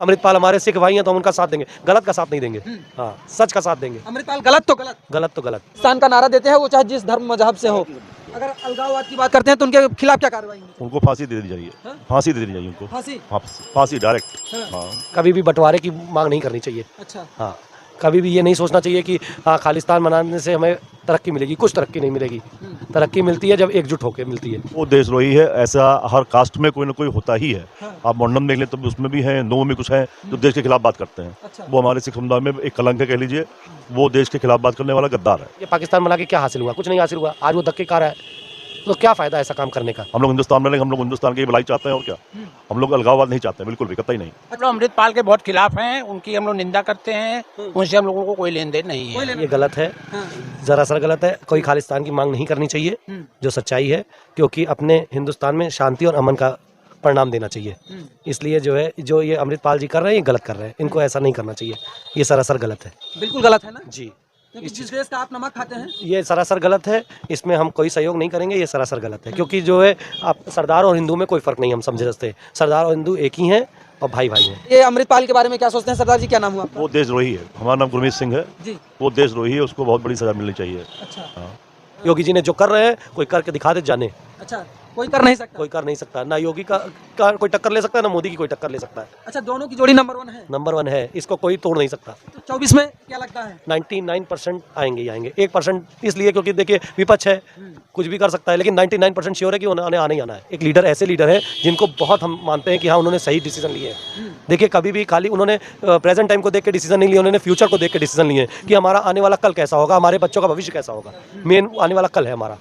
अमृतपाल हमारे सिख भाई हैं तो हम उनका साथ देंगे, गलत का साथ नहीं देंगे। हाँ, सच का साथ देंगे। अमृतपाल गलत तो गलत, गलत तो गलत। पाकिस्तान का नारा देते हैं वो चाहे जिस धर्म मजहब से हो। अगर अलगाववाद की बात करते हैं तो उनके खिलाफ क्या कार्रवाई होगी? उनको फांसी दे दी जाइए। हाँ? फांसी दे दी जाइए उनको। फांसी? फांसी डायरेक्ट। हाँ। हाँ। कभी भी बंटवारे की मांग नहीं करनी चाहिए। अच्छा। हाँ, कभी भी ये नहीं सोचना चाहिए कि हाँ खालिस्तान बनाने से हमें तरक्की मिलेगी, कुछ तरक्की नहीं मिलेगी। तरक्की मिलती है जब एकजुट होकर मिलती है। वो देशद्रोही है, ऐसा हर कास्ट में कोई ना कोई होता ही है। हाँ। आप मोंडम देख लें तो उसमें भी हैं, हिंदुओं में कुछ हैं जो देश के खिलाफ बात करते हैं। अच्छा। वो हमारे सिख समुदाय में एक कलंक है, कह लीजिए। वो देश के खिलाफ बात करने वाला गद्दार है। ये पाकिस्तान बना के क्या हासिल हुआ? कुछ नहीं हासिल हुआ। आज वो धक्के खा रहा है तो क्या फायदा ऐसा काम करने का? हम लोग हिंदुस्तान में रहेंगे, हम लोग हिंदुस्तान की भलाई चाहते हैं और क्या। हम लोग अलगाववाद नहीं चाहते, बिल्कुल भी, कतई नहीं। हम लोग अमृतपाल के बहुत खिलाफ हैं, उनकी हम लोग निंदा करते हैं, उनसे हम लोगों को कोई लेन देन नहीं है। ये गलत है, जरासर गलत है। कोई खालिस्तान की मांग नहीं करनी चाहिए, जो सच्चाई है, क्योंकि अपने हिंदुस्तान में शांति और अमन का परिणाम देना चाहिए। इसलिए जो है, जो ये अमृतपाल जी कर रहे हैं, ये गलत कर रहे हैं। इनको ऐसा नहीं करना चाहिए, ये सरासर गलत है। बिल्कुल गलत है ना जी, क्योंकि जिस देश का आप नमक खाते हैं ये सरासर गलत है। इसमें हम कोई सहयोग नहीं करेंगे, ये सरासर गलत है। क्योंकि जो है, आप सरदार और हिंदू में कोई फर्क नहीं हम समझते। सरदार और हिंदू एक ही हैं और भाई भाई हैं। ये अमृतपाल के बारे में क्या सोचते हैं? सरदार जी क्या नाम हुआ आपका? वो देशद्रोही है। हमारा नाम गुरमीत सिंह है जी। वो देशद्रोही है, उसको बहुत बड़ी सजा मिलनी चाहिए। अच्छा। हाँ। योगी जी ने जो कर रहे हैं, कोई करके दिखा दे जाने। अच्छा, कोई कर नहीं सकता? कोई कर नहीं सकता, ना योगी का कोई टक्कर ले सकता है, ना मोदी की कोई टक्कर ले सकता है। अच्छा, दोनों की जोड़ी नंबर 1 है। नंबर 1 है, इसको कोई तोड़ नहीं सकता। तो 24 में क्या लगता है? 99% आएंगे ही आएंगे। 1% इसलिए क्योंकि देखिए विपक्ष है, कुछ भी कर सकता है, लेकिन 99% श्योर है कि उन्होंने आने ही आना है। एक लीडर, ऐसे लीडर है जिनको बहुत हम मानते हैं कि हाँ उन्होंने सही डिसीजन लिए हैं। देखिए, कभी भी खाली उन्होंने प्रेजेंट टाइम को देख के डिसीजन नहीं लिए, उन्होंने फ्यूचर को देख के डिसीजन लिए कि हमारा आने वाला कल कैसा होगा, हमारे बच्चों का भविष्य कैसा होगा। मेन आने वाला कल है हमारा।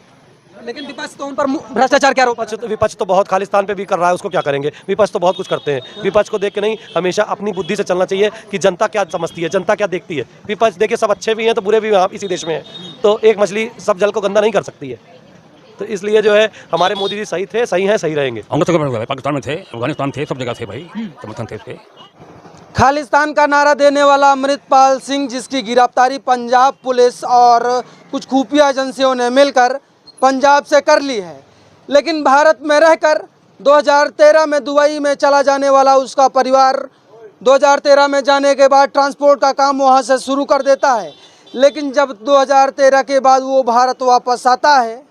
लेकिन विपक्ष तो उन पर भ्रष्टाचार क्या आरोप? विपक्ष तो बहुत खालिस्तान पे भी कर रहा है, उसको क्या करेंगे? विपक्ष तो बहुत कुछ करते हैं। विपक्ष को देख के नहीं, हमेशा अपनी बुद्धि से चलना चाहिए कि जनता क्या समझती है, जनता क्या देखती है। विपक्ष देखिए, सब अच्छे भी हैं तो बुरे भी आप इसी देश में हैं, तो एक मछली सब जल को गंदा नहीं कर सकती है। तो इसलिए जो है, हमारे मोदी जी सही थे, सही हैं, सही रहेंगे। पाकिस्तान में थे, अफगानिस्तान थे, सब जगह थे भाई, समर्थन थे उसके। खालिस्तान का नारा देने वाला अमृतपाल सिंह, जिसकी गिरफ्तारी पंजाब पुलिस और कुछ खुफिया एजेंसियों ने मिलकर पंजाब से कर ली है, लेकिन भारत में रहकर 2013 में दुबई में चला जाने वाला उसका परिवार 2013 में जाने के बाद ट्रांसपोर्ट का काम वहां से शुरू कर देता है। लेकिन जब 2013 के बाद वो भारत वापस आता है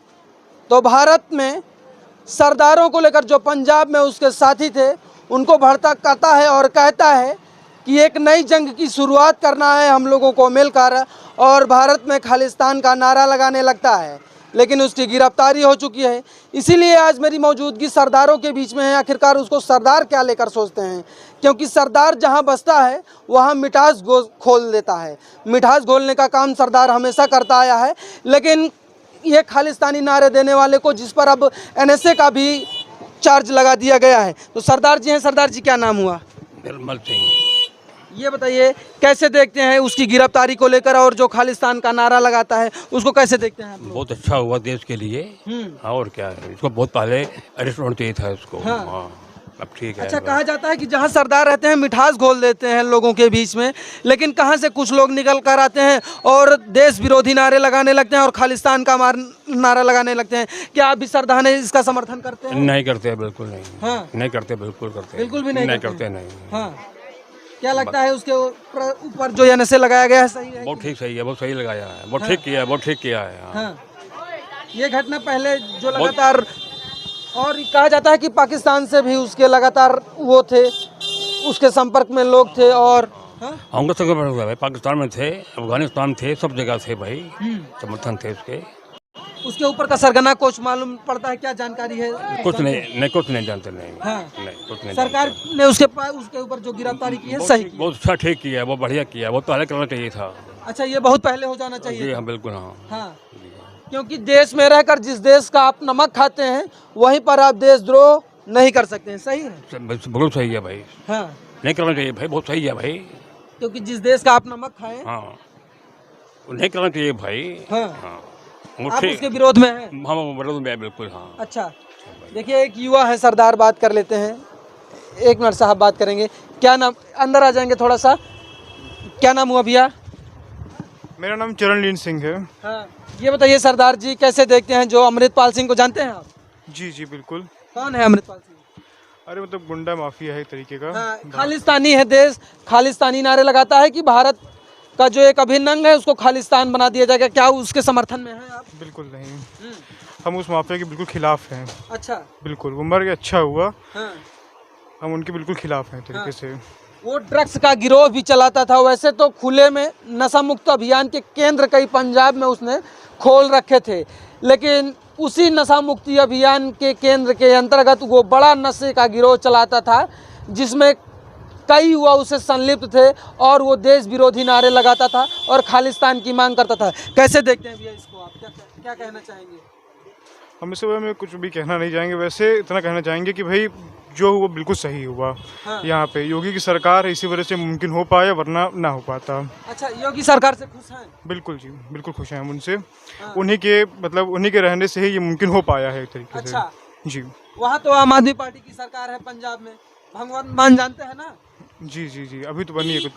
तो भारत में सरदारों को लेकर जो पंजाब में उसके साथी थे उनको भड़काता है और कहता है कि एक नई जंग की शुरुआत करना है हम लोगों को मिलकर, और भारत में खालिस्तान का नारा लगाने लगता है। लेकिन उसकी गिरफ्तारी हो चुकी है। इसीलिए आज मेरी मौजूदगी सरदारों के बीच में है। आखिरकार उसको सरदार क्या लेकर सोचते हैं, क्योंकि सरदार जहां बसता है वहां मिठास खोल देता है। मिठास घोलने का काम सरदार हमेशा करता आया है। लेकिन ये खालिस्तानी नारे देने वाले को, जिस पर अब NSA का भी चार्ज लगा दिया गया है, तो सरदार जी हैं। सरदार जी क्या नाम हुआ? निर्मल सिंह। ये बताइए, कैसे देखते हैं उसकी गिरफ्तारी को लेकर, और जो खालिस्तान का नारा लगाता है उसको कैसे देखते हैं आप लोग? बहुत अच्छा हुआ देश के लिए। और क्या है, इसको बहुत पहले अरेस्ट होना चाहिए था इसको। हाँ। अब ठीक है। अच्छा, कहा जाता है कि जहां सरदार रहते हैं मिठास घोल देते हैं लोगों के बीच में, लेकिन कहां से कुछ लोग निकल कर आते हैं और देश विरोधी नारे लगाने लगते हैं और खालिस्तान का नारा लगाने लगते हैं। क्या आप भी सरदार ने इसका समर्थन करते हैं? नहीं करते, बिल्कुल नहीं। हाँ। नहीं करते, बिल्कुल करते, बिल्कुल भी नहीं करते नहीं। हाँ। क्या लगता है उसके ऊपर जो NSA लगाया गया है सही है? बहुत ठीक, सही है, बहुत सही लगाया है, बहुत ठीक किया है, बहुत ठीक किया है। हाँ। ये घटना पहले जो लगातार, और कहा जाता है कि पाकिस्तान से भी उसके लगातार वो थे, उसके संपर्क में लोग थे। और हम भाई पाकिस्तान में थे, अफगानिस्तान थे, सब जगह थे भाई, समर्थन थे उसके ऊपर का सरगना कुछ मालूम पड़ता है? क्या जानकारी है? कुछ नहीं, कुछ नहीं जानते। नहीं। हाँ। नहीं, कुछ नहीं। सरकार ने उसके ऊपर जो गिरफ्तारी की है सही की? बहुत अच्छा, ठीक किया है, बहुत बढ़िया किया है, बहुत पहले करना चाहिए था। अच्छा, ये बहुत पहले हो जाना चाहिए? जी हाँ, बिल्कुल। हाँ। हाँ, क्योंकि देश में रहकर जिस देश का आप नमक खाते हैं वहीं पर आप देशद्रोह नहीं कर सकते हैं। सही है? बिल्कुल सही है भाई। हाँ, नहीं करना चाहिए भाई, बहुत सही है भाई। क्योंकि जिस देश का आप नमक खाएं, हाँ, नहीं करना चाहिए भाई। हाँ, हाँ, आप उसके विरोध में हैं? हाँ, विरोध में है, बिल्कुल। हाँ। अच्छा, देखिए एक युवा है सरदार, बात कर लेते हैं। 1 मिनट साहब, बात करेंगे। क्या नाम? अंदर आ जाएंगे थोड़ा सा। क्या नाम हुआ भैया? मेरा नाम चरणलीन सिंह है। हाँ, ये बताइए सरदार जी, कैसे देखते हैं जो अमृतपाल सिंह को? जानते हैं आप? जी जी बिल्कुल। कौन है अमृतपाल सिंह? अरे मतलब गुंडा माफिया है एक तरीके का। हाँ, खालिस्तानी है देश, खालिस्तानी नारे लगाता है कि भारत का जो एक अभिन्न अंग है उसको खालिस्तान बना दिया जाएगा। क्या उसके समर्थन में है आप? बिल्कुल नहीं, हम उस माफिया के बिल्कुल खिलाफ हैं। अच्छा। बिल्कुल, वो मर के अच्छा हुआ, हाँ। हम उनके बिल्कुल खिलाफ हैं एक तरीके से। वो ड्रग्स का गिरोह भी चलाता था। वैसे तो खुले में नशा मुक्त अभियान के केंद्र कई पंजाब में उसने खोल रखे थे, लेकिन उसी नशा मुक्ति अभियान के केंद्र के अंतर्गत वो बड़ा नशे का गिरोह चलाता था जिसमें कई युवा उससे संलिप्त थे और वो देश विरोधी नारे लगाता था और खालिस्तान की मांग करता था। कैसे देखते हैं भैया इसको आप? क्या कहना चाहेंगे? हम इस बारे में कुछ भी कहना नहीं चाहेंगे, वैसे इतना कहना चाहेंगे कि भाई जो हुआ बिल्कुल सही हुआ। हाँ। यहाँ पे योगी की सरकार है, इसी वजह से मुमकिन हो पाया, वरना ना हो पाता। अच्छा, योगी सरकार से खुश हैं? बिल्कुल जी, बिल्कुल खुश हैं हम उनसे। उन्हीं के रहने से ही ये मुमकिन हो पाया है एक तरीके से। अच्छा जी। वहाँ तो आम आदमी पार्टी की सरकार है पंजाब में, भगवंत मान जानते हैं ना? जी जी जी, अभी तो बनी है,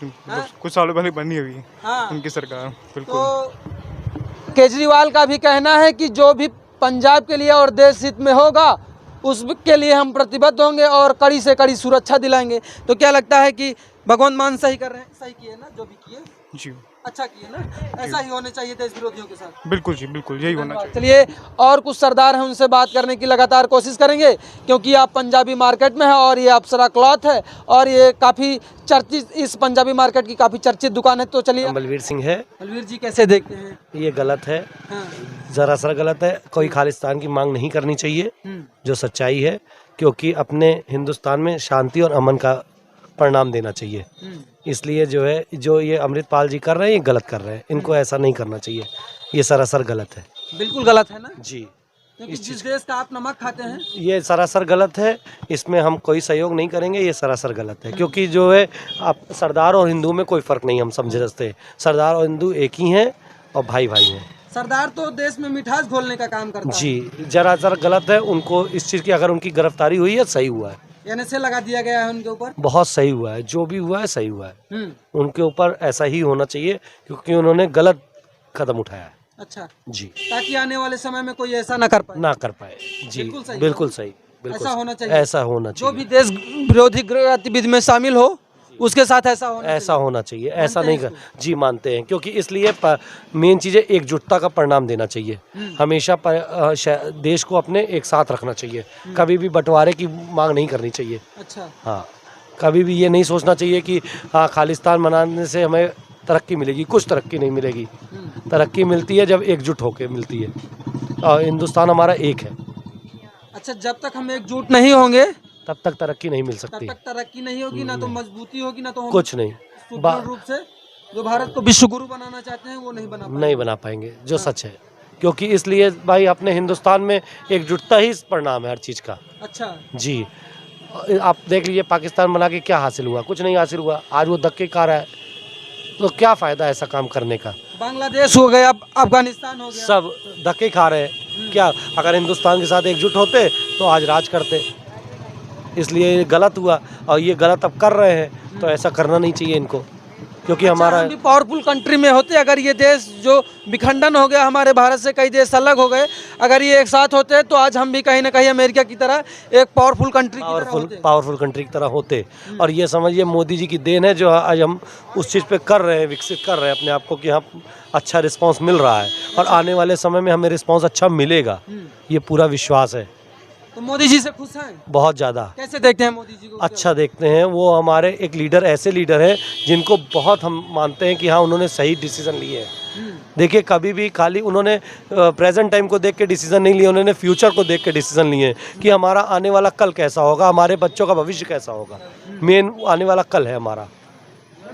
कुछ सालों पहले बनी है अभी हाँ। उनकी सरकार। बिल्कुल। तो केजरीवाल का भी कहना है कि जो भी पंजाब के लिए और देश हित में होगा उसके लिए हम प्रतिबद्ध होंगे और कड़ी से कड़ी सुरक्षा दिलाएंगे। तो क्या लगता है कि भगवंत मान सही कर रहे हैं? सही किए ना जो भी किए? जी, अच्छा किए ना? ऐसा ही होने चाहिए देश विरोधियों के साथ। बिल्कुल जी, बिल्कुल यही होना चाहिए। चलिए, और कुछ सरदार हैं, उनसे बात करने की लगातार कोशिश करेंगे क्योंकि आप पंजाबी मार्केट में है और ये अप्सरा क्लॉथ है और ये काफ़ी चर्चित, इस पंजाबी मार्केट की काफ़ी चर्चित दुकान है। तो चलिए, बलवीर सिंह है। बलवीर जी कैसे देखते हैं? ये गलत है, हाँ। ज़रा गलत है। कोई खालिस्तान की मांग नहीं करनी चाहिए, जो सच्चाई है, क्योंकि अपने हिंदुस्तान में शांति और अमन का परिणाम देना चाहिए। इसलिए जो है, जो ये अमृतपाल जी कर रहे हैं ये गलत कर रहे हैं, इनको ऐसा नहीं करना चाहिए, ये सरासर गलत है। बिल्कुल गलत है ना जी, क्योंकि जिस देश का आप नमक खाते हैं। ये सरासर गलत है, इसमें हम कोई सहयोग नहीं करेंगे, ये सरासर गलत है। क्योंकि जो है, आप सरदार और हिंदू में कोई फ़र्क नहीं हम समझे रखते, सरदार और हिंदू एक ही हैं और भाई भाई हैं। सरदार तो देश में मिठास घोलने का काम करता है। जी, जरा गलत है। उनको इस चीज़ की, अगर उनकी गिरफ्तारी हुई है, सही हुआ है, एनएसए लगा दिया गया है उनके ऊपर, बहुत सही हुआ है, जो भी हुआ है सही हुआ है। उनके ऊपर ऐसा ही होना चाहिए क्योंकि उन्होंने गलत कदम उठाया है। अच्छा जी, ताकि आने वाले समय में कोई ऐसा ना कर पाए। ना कर पाए। जी, बिल्कुल सही। बिल्कुल सही, बिल्कुल ऐसा सही। होना चाहिए। ऐसा होना जो चाहिए, भी देश विरोधी गतिविधि में शामिल हो उसके साथ ऐसा होना ऐसा होना चाहिए। ऐसा मानते नहीं हैं कर, जी मानते हैं, क्योंकि इसलिए मेन चीज़ है एकजुटता का परिणाम देना चाहिए। हमेशा देश को अपने एक साथ रखना चाहिए, कभी भी बंटवारे की मांग नहीं करनी चाहिए। अच्छा। हाँ, कभी भी ये नहीं सोचना चाहिए कि हाँ खालिस्तान मनाने से हमें तरक्की मिलेगी, कुछ तरक्की नहीं मिलेगी। तरक्की मिलती है जब एकजुट होकर मिलती है, और हिंदुस्तान हमारा एक है। अच्छा, जब तक हम एकजुट नहीं होंगे तब तक तरक्की नहीं मिल तब सकती, तक तरक्की नहीं होगी, ना तो मजबूती होगी, ना तो हम कुछ नहीं, सुदृढ़ रूप से जो भारत को विश्व गुरु बनाना चाहते हैं वो नहीं बना पाएंगे। नहीं बना पाएंगे, जो सच है। क्योंकि इसलिए भाई अपने हिंदुस्तान में एकजुटता ही परिणाम है हर चीज़ का। अच्छा। जी, आप देख लीजिए पाकिस्तान बना के क्या हासिल हुआ? कुछ नहीं हासिल हुआ। आज वो धक्के खा रहा है, तो क्या फ़ायदा ऐसा काम करने का? बांग्लादेश हो गया, अफगानिस्तान हो गया, सब धक्के खा रहे हैं। क्या अगर हिंदुस्तान के साथ एकजुट होते तो आज राज करते। इसलिए ये गलत हुआ और ये गलत अब कर रहे हैं, तो ऐसा करना नहीं चाहिए इनको, क्योंकि हमारा हम भी पावरफुल कंट्री में होते, अगर ये देश जो विखंडन हो गया, हमारे भारत से कई देश अलग हो गए, अगर ये एक साथ होते तो आज हम भी कहीं ना कहीं अमेरिका की तरह एक पावरफुल कंट्री की तरह होते। पावरफुल कंट्री की तरह होते। और ये समझिए मोदी जी की देन है जो आज हम उस चीज़ पे कर रहे हैं, विकसित कर रहे हैं अपने आप को, कि हाँ अच्छा रिस्पांस मिल रहा है और आने वाले समय में हमें रिस्पांस अच्छा मिलेगा, ये पूरा विश्वास है। तो मोदी जी से खुश हैं? बहुत ज़्यादा। कैसे देखते हैं मोदी जी को? अच्छा देखते हैं, वो हमारे एक लीडर, ऐसे लीडर हैं जिनको बहुत हम मानते हैं कि हाँ उन्होंने सही डिसीजन लिए हैं। देखिए, कभी भी खाली उन्होंने प्रेजेंट टाइम को देख के डिसीजन नहीं लिए, उन्होंने फ्यूचर को देख के डिसीजन लिए कि हमारा आने वाला कल कैसा होगा, हमारे बच्चों का भविष्य कैसा होगा। मेन आने वाला कल है हमारा।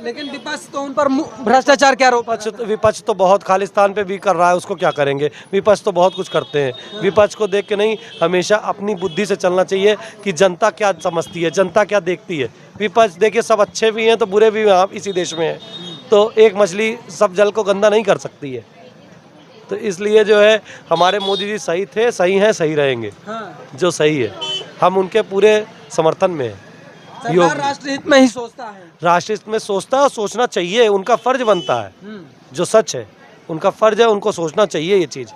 लेकिन विपक्ष तो उन पर भ्रष्टाचार के आरोप। विपक्ष तो बहुत खालिस्तान पे भी कर रहा है, उसको क्या करेंगे? विपक्ष तो बहुत कुछ करते हैं। विपक्ष को देख के नहीं, हमेशा अपनी बुद्धि से चलना चाहिए कि जनता क्या समझती है, जनता क्या देखती है। विपक्ष देखिए, सब अच्छे भी हैं तो बुरे भी हैं, इसी देश में है, तो एक मछली सब जल को गंदा नहीं कर सकती है। तो इसलिए जो है हमारे मोदी जी सही थे, सही हैं, सही रहेंगे। जो सही है, हम उनके पूरे समर्थन में हैं। सरकार राष्ट्रहित में ही सोचता है, राष्ट्रहित में सोचता है और सोचना चाहिए, उनका फर्ज बनता है। जो सच है उनका फर्ज है, उनको सोचना चाहिए ये चीज़।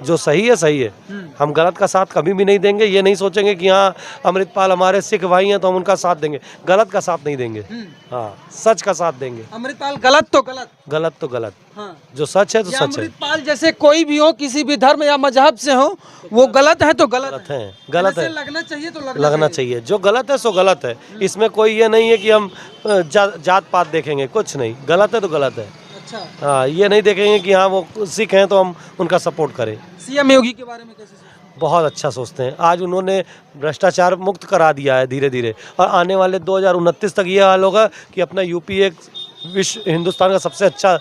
जो सही है हम गलत का साथ कभी भी नहीं देंगे। ये नहीं सोचेंगे कि हाँ अमृतपाल हमारे सिख भाई हैं तो हम उनका साथ देंगे, गलत का साथ नहीं देंगे। हाँ सच का साथ देंगे। अमृतपाल गलत तो गलत, गलत तो गलत, हाँ। जो सच है तो या सच है। अमृतपाल जैसे कोई भी हो, किसी भी धर्म या मजहब से हो, वो गलत है तो गलत है, गलत है, लगना चाहिए तो लगना चाहिए। जो गलत है सो गलत है। इसमें कोई ये नहीं है कि हम जात पात देखेंगे, कुछ नहीं। गलत है तो गलत है। अच्छा, हाँ ये नहीं देखेंगे कि हाँ वो सिख हैं तो हम उनका सपोर्ट करें। सीएम योगी के बारे में कैसे सोचते हैं? बहुत अच्छा सोचते हैं। आज उन्होंने भ्रष्टाचार मुक्त करा दिया है धीरे धीरे, और आने वाले 2029 तक ये हाल होगा कि अपना यूपी एक हिंदुस्तान का सबसे अच्छा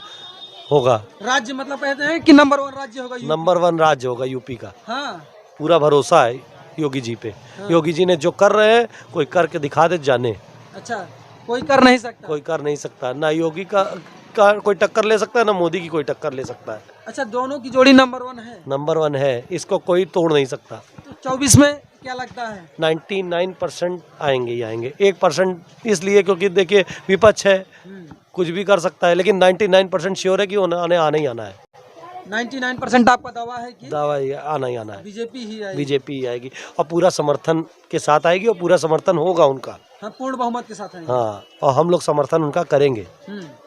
होगा राज्य, मतलब कहते हैं कि नंबर 1 राज्य होगा यूपी। नंबर 1 राज्य होगा यूपी का। हाँ, पूरा भरोसा है योगी जी पे। योगी जी ने जो कर रहे हैं कोई करके दिखा दे जाने। अच्छा, कोई कर नहीं सकता। कोई कर नहीं सकता, ना योगी का कोई टक्कर ले सकता है, ना मोदी की कोई टक्कर ले सकता है। अच्छा, दोनों की जोड़ी नंबर 1 है। नंबर 1 है, इसको कोई तोड़ नहीं सकता। तो 24 में क्या लगता है? 99% आएंगे ही आएंगे। 1% इसलिए क्योंकि देखिए विपक्ष है, कुछ भी कर सकता है, लेकिन 99% श्योर है कि उन्होंने आना ही आना है। 99% आपका दावा है कि दावा ये आना ही आना है। बीजेपी ही आएगी। बीजेपी आएगी और पूरा समर्थन के साथ आएगी, और पूरा समर्थन होगा उनका। हाँ, पूर्ण बहुमत के साथ आएगी। हाँ, और हम लोग समर्थन उनका करेंगे,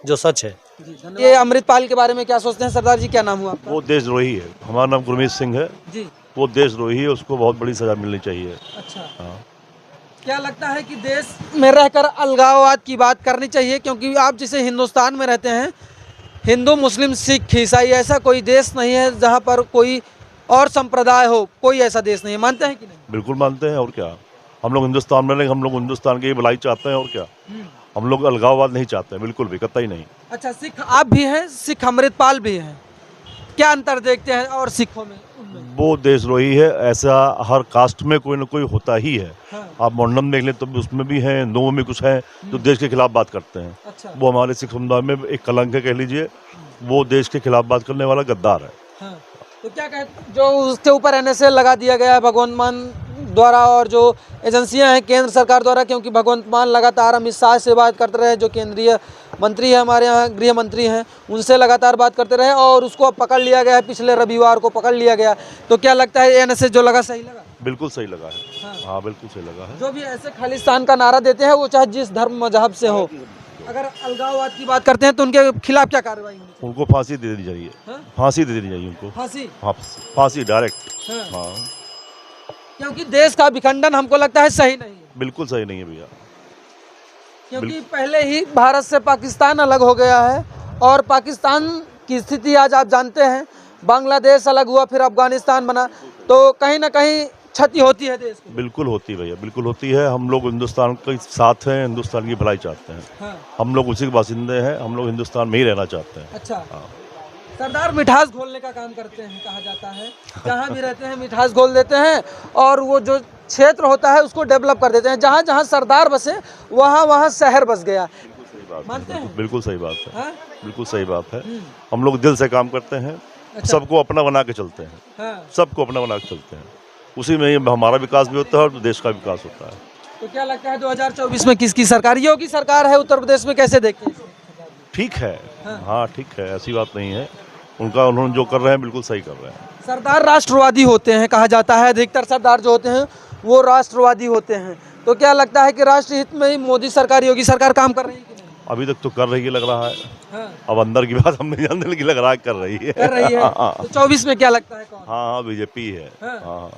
जो सच है। जी, धन्यवाद। ये अमृतपाल के बारे में क्या सोचते हैं सरदार जी? क्या नाम हुआ आपका? वो देशद्रोही है। हमारा नाम गुरमीत सिंह है जी। वो देशद्रोही है, उसको बहुत बड़ी सजा मिलनी चाहिए। अच्छा, हाँ। क्या लगता है कि देश में रहकर अलगाववाद की बात करनी चाहिए? क्योंकि आप जैसे हिंदुस्तान में रहते हैं, हिंदू मुस्लिम सिख ईसाई, ऐसा कोई देश नहीं है जहाँ पर कोई और संप्रदाय हो, कोई ऐसा देश नहीं है। मानते हैं कि नहीं? बिल्कुल मानते हैं, और क्या। हम लोग हिंदुस्तान में रहेंगे, हम लोग हिंदुस्तान की भलाई चाहते हैं, और क्या। हम लोग अलगाववाद नहीं चाहते हैं, बिल्कुल भी, कतई नहीं। अच्छा, सिख आप भी हैं, सिख अमृतपाल भी हैं, क्या अंतर देखते हैं और सिखों में उनमें? वो देशद्रोही है, ऐसा हर कास्ट में कोई ना कोई होता ही है। हाँ। आप मोहम्मदम देख लें तो उसमें भी हैं, हिंदुओं में कुछ हैं जो देश के खिलाफ बात करते हैं। अच्छा। वो हमारे सिख समुदाय में एक कलंक है, कह लीजिए। वो देश के खिलाफ बात करने वाला गद्दार है। हाँ। तो क्या कहे, जो उसके ऊपर NSA लगा दिया गया है भगवंत मान द्वारा, और जो एजेंसियां हैं केंद्र सरकार द्वारा, क्योंकि भगवंत मान लगातार अमित शाह से बात करते रहे, जो केंद्रीय मंत्री है हमारे यहाँ, गृह मंत्री हैं, उनसे लगातार बात करते रहे, और उसको अब पकड़ लिया गया है। पिछले रविवार को पकड़ लिया गया। तो क्या लगता है NSA जो लगा सही लगा? बिल्कुल सही लगा है। हाँ बिल्कुल सही लगा है। जो भी ऐसे खालिस्तान का नारा देते हैं, वो चाहे जिस धर्म मजहब से हो, अगर अलगाववाद की बात करते हैं तो उनके खिलाफ क्या कार्रवाई होनी चाहिए? उनको फांसी दे देनी चाहिए। हाँ? फांसी दे देनी चाहिए उनको। फांसी? हाँ, फांसी डायरेक्ट। हाँ। हाँ, क्योंकि देश का विखंडन हमको लगता है सही नहीं है। बिल्कुल सही नहीं है भैया। क्योंकि पहले ही भारत से पाकिस्तान अलग हो गया है, और पाकिस्तान की स्थिति आज आप जानते हैं। बांग्लादेश अलग हुआ, फिर अफगानिस्तान बना, तो कहीं ना कहीं क्षति होती है देश को। बिल्कुल होती है भैया, बिल्कुल होती है। हम लोग हिंदुस्तान के साथ हैं, हिंदुस्तान की भलाई चाहते हैं। हाँ। हम लोग उसी के बासिंदे हैं, हम लोग हिंदुस्तान में ही रहना चाहते हैं। अच्छा। हाँ। सरदार मिठास घोलने का काम करते हैं, कहा जाता है। जहाँ भी रहते हैं मिठास घोल देते हैं, और वो जो क्षेत्र होता है उसको डेवलप कर देते हैं। जहाँ जहाँ सरदार बसे वहाँ वहाँ शहर बस गया। मानते हैं? बिल्कुल सही बात है। हाँ? बिल्कुल सही बात है। हम लोग दिल से काम करते हैं। अच्छा। सबको अपना बना के चलते हैं। हाँ। सबको अपना बना के चलते हैं। उसी में ही हमारा विकास भी होता है और देश का विकास होता है। तो क्या लगता है 2024 में किसकी सरकार? योगी सरकार है उत्तर प्रदेश में, कैसे देखते हैं? ठीक है। हाँ ठीक है, ऐसी बात नहीं है। उन्होंने जो कर रहे हैं बिल्कुल सही कर रहे हैं। सरदार राष्ट्रवादी होते हैं, कहा जाता है। अधिकतर सरदार जो होते हैं वो राष्ट्रवादी होते हैं। तो क्या लगता है कि राष्ट्र हित में ही मोदी सरकार, योगी सरकार काम कर रही है कि नहीं? अभी तक तो कर रही है, लग रहा है। हाँ। अब अंदर की बात हम नहीं जानते, लेकिन लग रहा है कर रही है। कर रही है। हाँ तो 24 में क्या लगता है कौन? हाँ, बीजेपी है। हाँ। हाँ,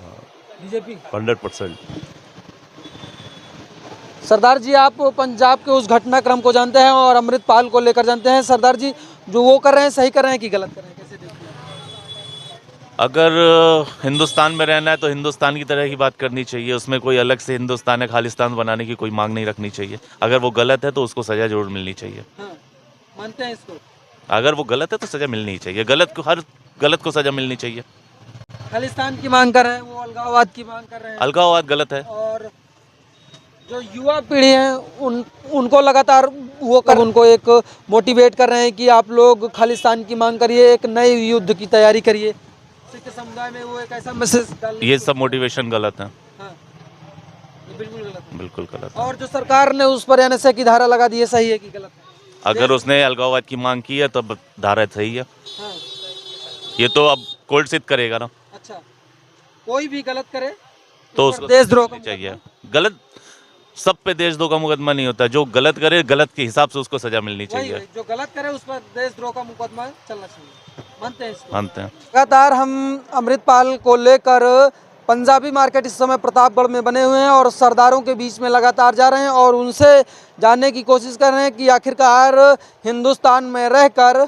बीजेपी। 100%। सरदार जी, आप पंजाब के उस घटनाक्रम को जानते हैं और अमृतपाल को लेकर जानते हैं। सरदार जी, जो वो कर रहे हैं सही कर रहे हैं कि गलत कर रहे हैं, कैसे देखते हैं? अगर हिंदुस्तान में रहना है तो हिंदुस्तान की तरह की बात करनी चाहिए। उसमें कोई अलग से हिंदुस्तान है खालिस्तान बनाने की कोई मांग नहीं रखनी चाहिए। अगर वो गलत है तो उसको सजा जरूर मिलनी चाहिए। हाँ, मानते हैं इसको? अगर वो गलत है तो सजा मिलनी ही चाहिए। हर गलत को सजा मिलनी चाहिए। खालिस्तान की मांग कर रहे हैं, वो अलगाववाद की मांग कर रहे हैं, अलगाववाद गलत है। और जो युवा पीढ़ी है उनको लगातार उनको एक मोटिवेट कर रहे हैं कि आप लोग खालिस्तान की मांग करिए, एक नए युद्ध की तैयारी करिए। सिख समुदाय में वो एक ऐसा मैसेज डाल, ये सब मोटिवेशन गलत है। हाँ, ये बिल्कुल गलत है। बिल्कुल गलत है। और जो सरकार ने उस पर NSA की धारा लगा दी है, सही है कि गलत है? अगर उसने अलगाववाद की मांग की है तब धारा सही है। हाँ। ये तो अब कोर्ट सिद्ध करेगा ना। कोई भी गलत करे तो उस पर उसको देशद्रोह का चाहिए। गलत सब पे देशद्रोह का मुकदमा नहीं होता, जो गलत करे गलत के हिसाब से उसको सजा मिलनी वही चाहिए। जो गलत करे उस पर देशद्रोह का मुकदमा चलना चाहिए, मानते हैं इसको? मानते हैं। लगातार हम अमृतपाल को लेकर पंजाबी मार्केट इस समय प्रतापगढ़ में बने हुए हैं और सरदारों के बीच में लगातार जा रहे हैं और उनसे जानने की कोशिश कर रहे हैं कि आखिरकार हिंदुस्तान में रहकर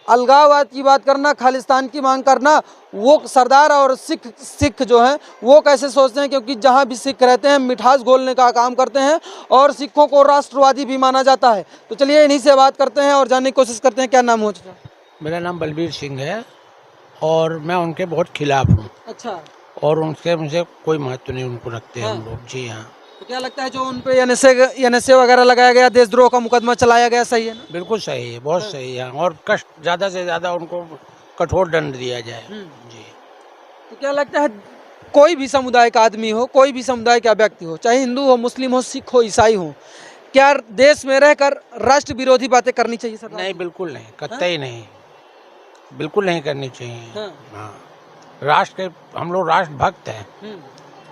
अलगाववाद की बात करना, खालिस्तान की मांग करना, वो सरदार और सिख जो हैं वो कैसे सोचते हैं, क्योंकि जहाँ भी सिख रहते हैं मिठास घोलने का काम करते हैं और सिखों को राष्ट्रवादी भी माना जाता है। तो चलिए इन्हीं से बात करते हैं और जानने की कोशिश करते हैं। क्या नाम हो चुका? मेरा नाम बलबीर सिंह है और मैं उनके बहुत खिलाफ हूँ अच्छा, और उनके मुझे कोई महत्व नहीं उनको रखते हैं हम लोग। जी हाँ, तो क्या लगता है जो उन पे एनएसए वगैरह लगाया गया, देशद्रोह का मुकदमा चलाया गया, सही है ना? बिल्कुल सही है, बहुत सही है और कष्ट ज़्यादा से ज़्यादा उनको कठोर दंड दिया जाए। जी, तो क्या लगता है कोई भी समुदाय का आदमी हो, कोई भी समुदाय का व्यक्ति हो, चाहे हिंदू हो, मुस्लिम हो, सिख हो, ईसाई हो, क्या देश में रहकर राष्ट्र विरोधी बातें करनी चाहिए सरकार? नहीं, बिल्कुल नहीं, कतई नहीं, बिल्कुल नहीं करनी चाहिए। हाँ। हाँ, राष्ट्र के हम लोग राष्ट्र भक्त हैं,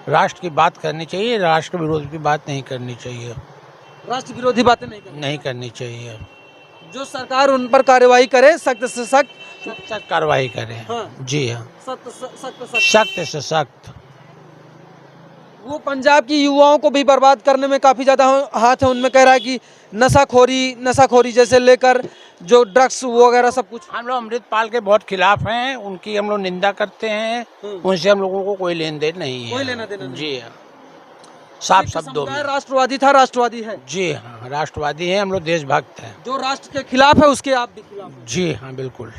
राष्ट्र की बात करनी चाहिए, राष्ट्र विरोध की बात नहीं करनी चाहिए, राष्ट्र विरोधी बातें नहीं करनी चाहिए। जो सरकार उन पर कार्रवाई करे, सख्त से सख्त, सख्त कार्रवाई करें। हाँ। जी हाँ, सख्त सख्त से सख्त। वो पंजाब की युवाओं को भी बर्बाद करने में काफ़ी ज़्यादा हाथ है, उनमें कह रहा है कि नशाखोरी जैसे लेकर जो ड्रग्स वगैरह सब कुछ। हम लोग अमृतपाल के बहुत खिलाफ हैं, उनकी हम लोग निंदा करते हैं, उनसे हम लोगों को कोई लेन देन नहीं है। कोई लेना देना नहीं। जी हाँ, साफ सिख शब्दों में। समुदाय राष्ट्रवादी था, राष्ट्रवादी है। जी हाँ, राष्ट्रवादी हैं हम लोग, देशभक्त हैं। जो राष्ट्र के खिलाफ है उसके आप भी खिलाफ हैं। जी हाँ, बिल्कुल।